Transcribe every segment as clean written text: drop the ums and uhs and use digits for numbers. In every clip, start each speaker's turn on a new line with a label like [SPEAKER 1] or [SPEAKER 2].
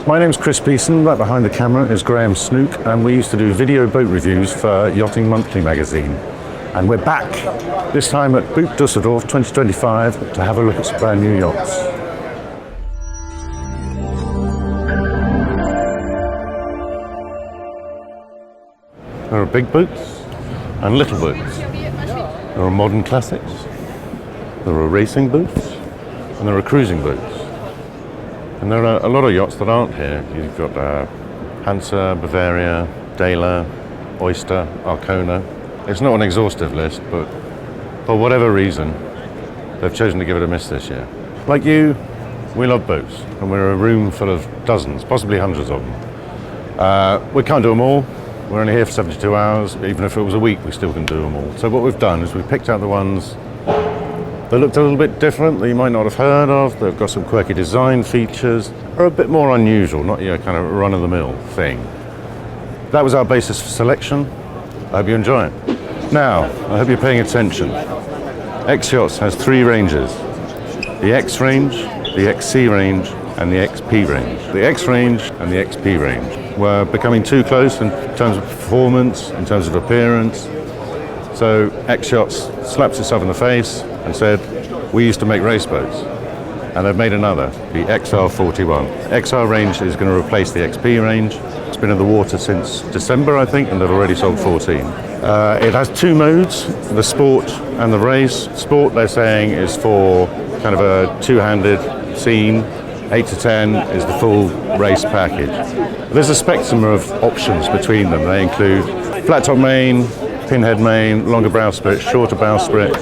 [SPEAKER 1] My name's Chris Beeson, right behind the camera is Graham Snook, and we used to do video boat reviews for Yachting Monthly magazine. And we're back, this time at Boot Düsseldorf 2025, to have a look at some brand new yachts. There are big boats and little boats. There are modern classics, there are racing boats, and there are cruising boats. And there are a lot of yachts that aren't here. You've got Hansa, Bavaria, Dela, Oyster, Arcona. It's not an exhaustive list, but for whatever reason, they've chosen to give it a miss this year. Like you, we love boats, and we're a room full of dozens, possibly hundreds of them. We can't do them all. We're only here for 72 hours. Even if it was a week, we still can do them all. So what we've done is we've picked out the ones that looked a little bit different, that you might not have heard of. They've got some quirky design features, are a bit more unusual, not your kind of run-of-the-mill thing. That was our basis for selection. I hope you enjoy it. Now, I hope you're paying attention. X-Yachts has three ranges: the X range, the XC range, and the XP range. The X range and the XP range were becoming too close in terms of performance, in terms of appearance. So X-Yachts slaps itself in the face and said, we used to make race boats. And they've made another, the XR41. XR range is going to replace the XP range. It's been in the water since December, I think, and they've already sold 14. It has two modes, the sport and the race. Sport, they're saying, is for kind of a two-handed scene. 8 to 10 is the full race package. There's a spectrum of options between them. They include flat top main, pinhead main, longer bowsprit, shorter bowsprit.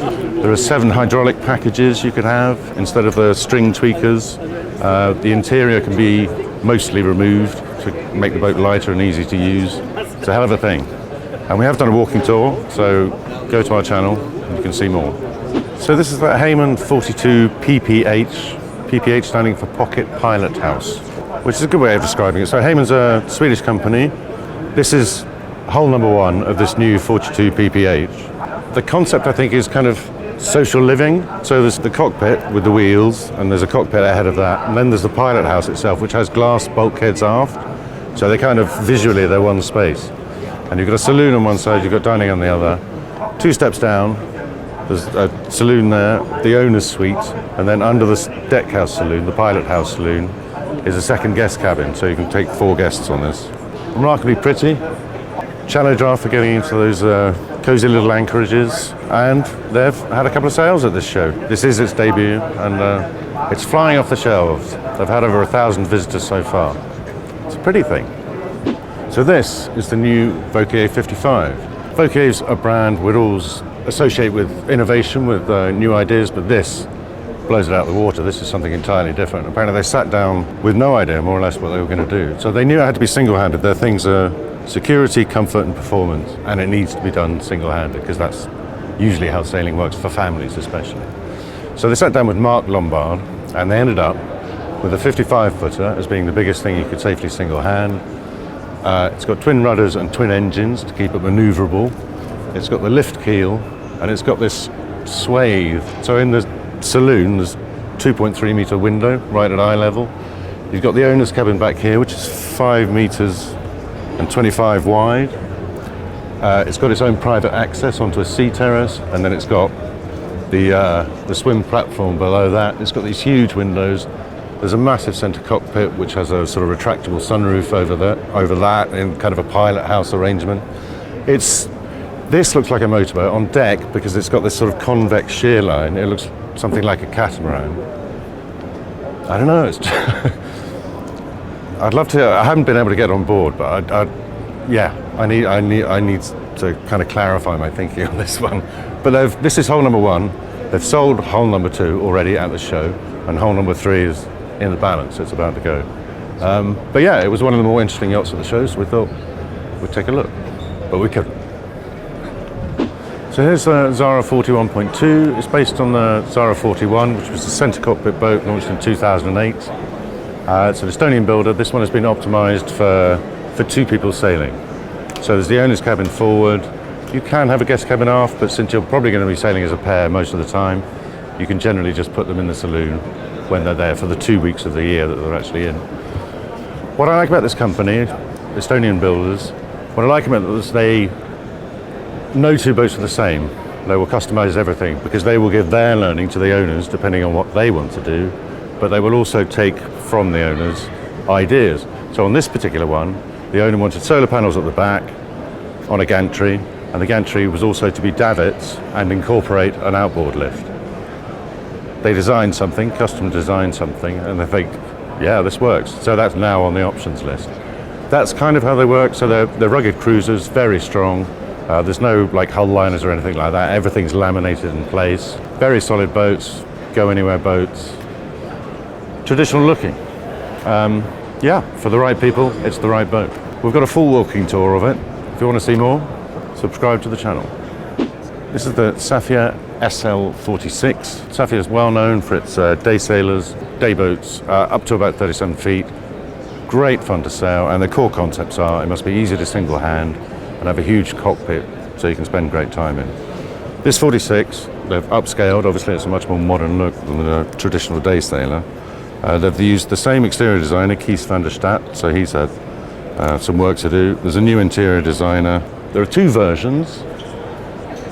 [SPEAKER 1] There are 7 hydraulic packages you could have instead of the string tweakers. The interior can be mostly removed to make the boat lighter and easy to use. It's a hell of a thing. And we have done a walking tour, so go to our channel and you can see more. So this is the Heyman 42 PPH. PPH standing for Pocket Pilot House, which is a good way of describing it. So Heyman's a Swedish company. This is hull number 1 of this new 42 PPH. The concept, I think, is kind of social living. So there's the cockpit with the wheels, and there's a cockpit ahead of that, and then there's the pilot house itself, which has glass bulkheads aft. So they kind of visually, they're one space. And you've got a saloon on one side, you've got dining on the other. 2 steps down, there's a saloon there, the owner's suite, and then under the deck house saloon, the pilot house saloon, is a second guest cabin, so you can take 4 guests on this. Remarkably pretty. Shallow draft for getting into those cosy little anchorages, and they've had a couple of sales at this show. This is its debut, and it's flying off the shelves. They've had over 1,000 visitors so far. It's a pretty thing. So this is the new Wauquiez 55. Wauquiez, a brand we'd always associate with innovation, with new ideas, but this blows it out of the water. This is something entirely different. Apparently they sat down with no idea more or less what they were going to do. So they knew it had to be single-handed. Their things are security, comfort and performance, and it needs to be done single-handed because that's usually how sailing works, for families especially. So they sat down with Mark Lombard and they ended up with a 55-footer as being the biggest thing you could safely single-hand. It's got twin rudders and twin engines to keep it manoeuvrable. It's got the lift keel, and it's got this swathe. So in the saloon, there's 2.3 meter window right at eye level. You've got the owner's cabin back here, which is 5 meters and 25 wide. It's got its own private access onto a sea terrace, and then it's got the swim platform below that. It's got these huge windows. There's a massive centre cockpit, which has a sort of retractable sunroof over that in kind of a pilot house arrangement. This looks like a motorboat on deck because it's got this sort of convex shear line. It looks something like a catamaran. I don't know. It's I'd love to. I haven't been able to get on board, but I need to kind of clarify my thinking on this one. But this is hull number 1. They've sold hull number 2 already at the show, and hull number 3 is in the balance. It's about to go. But yeah, it was one of the more interesting yachts at the show, so we thought we'd take a look, but we couldn't. So here's the Zara 41.2. It's based on the Zara 41, which was a centre cockpit boat launched in 2008. It's an Estonian builder. This one has been optimised for 2 people sailing. So there's the owner's cabin forward. You can have a guest cabin aft, but since you're probably going to be sailing as a pair most of the time, you can generally just put them in the saloon when they're there for the 2 weeks of the year that they're actually in. What I like about this company, Estonian builders, what I like about them is they, no two boats are the same. They will customize everything because they will give their learning to the owners depending on what they want to do, but they will also take from the owners ideas. So on this particular one, the owner wanted solar panels at the back on a gantry, and the gantry was also to be davits and incorporate an outboard lift. They designed something, custom designed something, and they think, yeah, this works. So that's now on the options list. That's kind of how they work. So they're rugged cruisers, very strong. There's no like hull liners or anything like that. Everything's laminated in place. Very solid boats, go anywhere boats. Traditional looking. Yeah, for the right people, it's the right boat. We've got a full walking tour of it. If you want to see more, subscribe to the channel. This is the Saffier SL46. Saffier is well known for its day sailors, day boats, up to about 37 feet. Great fun to sail, and the core concepts are it must be easy to single hand and have a huge cockpit so you can spend great time in. This 46, they've upscaled. Obviously it's a much more modern look than a traditional day sailor. They've used the same exterior designer, Chris van der Stadt, so he's had some work to do. There's a new interior designer. There are two versions.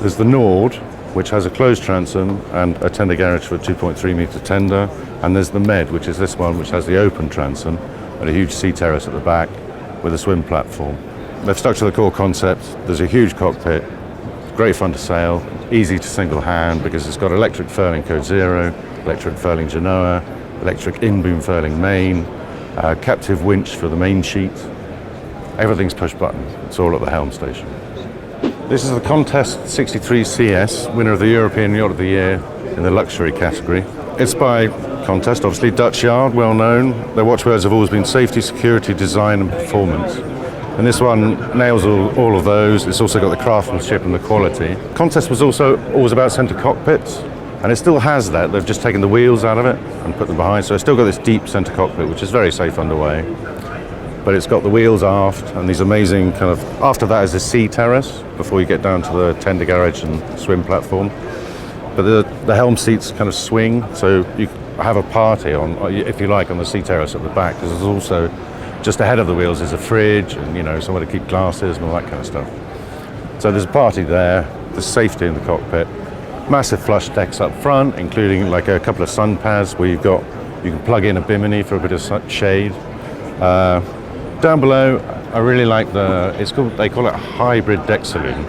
[SPEAKER 1] There's the Nord, which has a closed transom and a tender garage for a 2.3 metre tender, and there's the Med, which is this one, which has the open transom and a huge sea terrace at the back with a swim platform. They've stuck to the core concept. There's a huge cockpit, great fun to sail, easy to single hand because it's got electric furling code 0, electric furling genoa, electric in-boom furling main, captive winch for the main sheet. Everything's push button. It's all at the helm station. This is the Contest 63 CS, winner of the European Yacht of the Year in the luxury category. It's by Contest, obviously Dutch yard, well known. Their watchwords have always been safety, security, design and performance. And this one nails all of those. It's also got the craftsmanship and the quality. Contest was also always about centre cockpits, and it still has that. They've just taken the wheels out of it and put them behind, so it's still got this deep centre cockpit, which is very safe underway. But it's got the wheels aft and these amazing kind of, after that is a sea terrace before you get down to the tender garage and swim platform. But the helm seats kind of swing, so you have a party on, if you like, on the sea terrace at the back, because there's also, just ahead of the wheels is a fridge and, you know, somewhere to keep glasses and all that kind of stuff. So there's a party there, there's safety in the cockpit, massive flush decks up front, including like a couple of sun pads where you can plug in a bimini for a bit of shade. Down below, I really like they call it a hybrid deck saloon.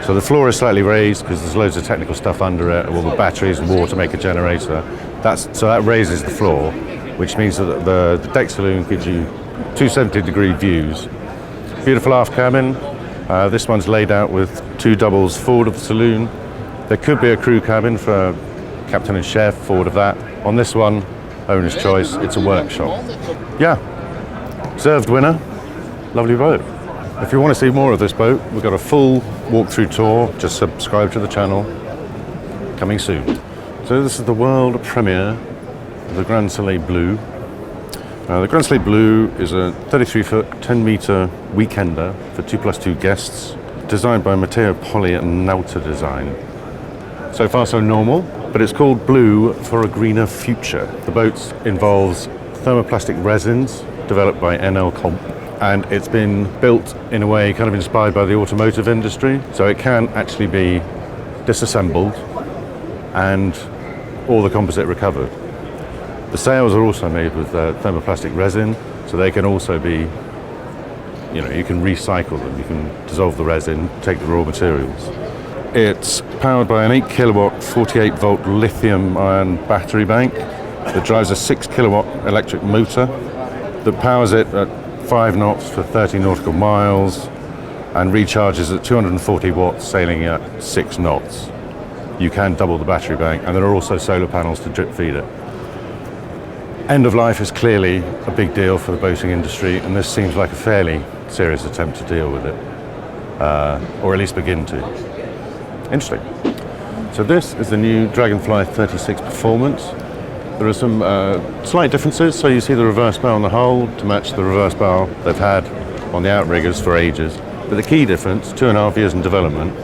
[SPEAKER 1] So the floor is slightly raised because there's loads of technical stuff under it, all the batteries and water make a generator. So that raises the floor, which means that the deck saloon gives you 270-degree views. Beautiful aft cabin. This one's laid out with two doubles forward of the saloon. There could be a crew cabin for captain and chef forward of that. On this one, owner's choice, it's a workshop. Yeah. Deserved winner, lovely boat. If you want to see more of this boat, we've got a full walkthrough tour. Just subscribe to the channel, coming soon. So this is the world premiere of the Grand Soleil Blue. The Grand Soleil Blue is a 33-foot, 10-metre weekender for 2+2 guests, designed by Matteo Poli and Nauta Design. So far so normal, but it's called Blue for a greener future. The boat involves thermoplastic resins, developed by NL Comp, and it's been built in a way kind of inspired by the automotive industry, so it can actually be disassembled and all the composite recovered. The sails are also made with thermoplastic resin, so they can also be, you know, you can recycle them, you can dissolve the resin, take the raw materials. It's powered by an 8 kilowatt 48 volt lithium ion battery bank that drives a 6 kilowatt electric motor that powers it at 5 knots for 30 nautical miles and recharges at 240 watts sailing at 6 knots. You can double the battery bank, and there are also solar panels to drip feed it. End of life is clearly a big deal for the boating industry, and this seems like a fairly serious attempt to deal with it, or at least begin to. Interesting. So this is the new Dragonfly 36 Performance. There are some slight differences. So you see the reverse bow on the hull to match the reverse bow they've had on the outriggers for ages. But the key difference, 2.5 years in development,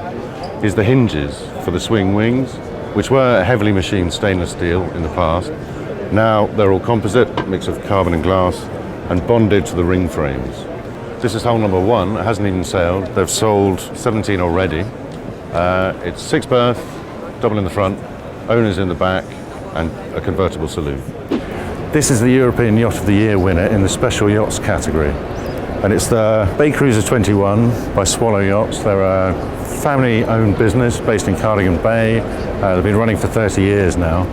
[SPEAKER 1] is the hinges for the swing wings, which were heavily machined stainless steel in the past. Now they're all composite, mix of carbon and glass, and bonded to the ring frames. This is hull number 1. It hasn't even sailed. They've sold 17 already. It's 6 berth, double in the front, owners in the back, and a convertible saloon. This is the European Yacht of the Year winner in the Special Yachts category. And it's the Bay Cruiser 21 by Swallow Yachts. They're a family-owned business based in Cardigan Bay. They've been running for 30 years now.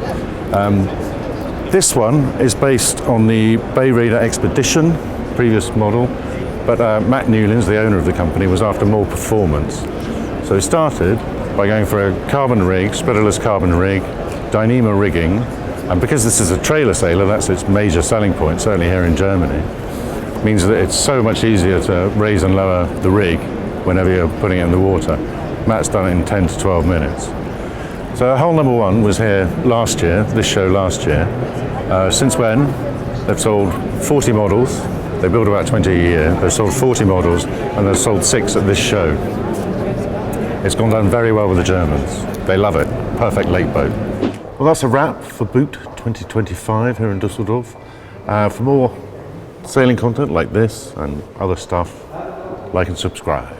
[SPEAKER 1] This one is based on the Bay Raider Expedition, previous model, but Matt Newlands, the owner of the company, was after more performance. So he started by going for a carbon rig, spreaderless carbon rig, Dyneema rigging, and because this is a trailer sailor, that's its major selling point, certainly here in Germany. It means that it's so much easier to raise and lower the rig whenever you're putting it in the water. Matt's done it in 10 to 12 minutes. So hull number 1 was here last year, this show last year. Since when, they've sold 40 models. They build about 20 a year. They've sold 40 models, and they've sold 6 at this show. It's gone down very well with the Germans. They love it. Perfect lake boat. Well, that's a wrap for Boot 2025 here in Düsseldorf. For more sailing content like this and other stuff, like and subscribe.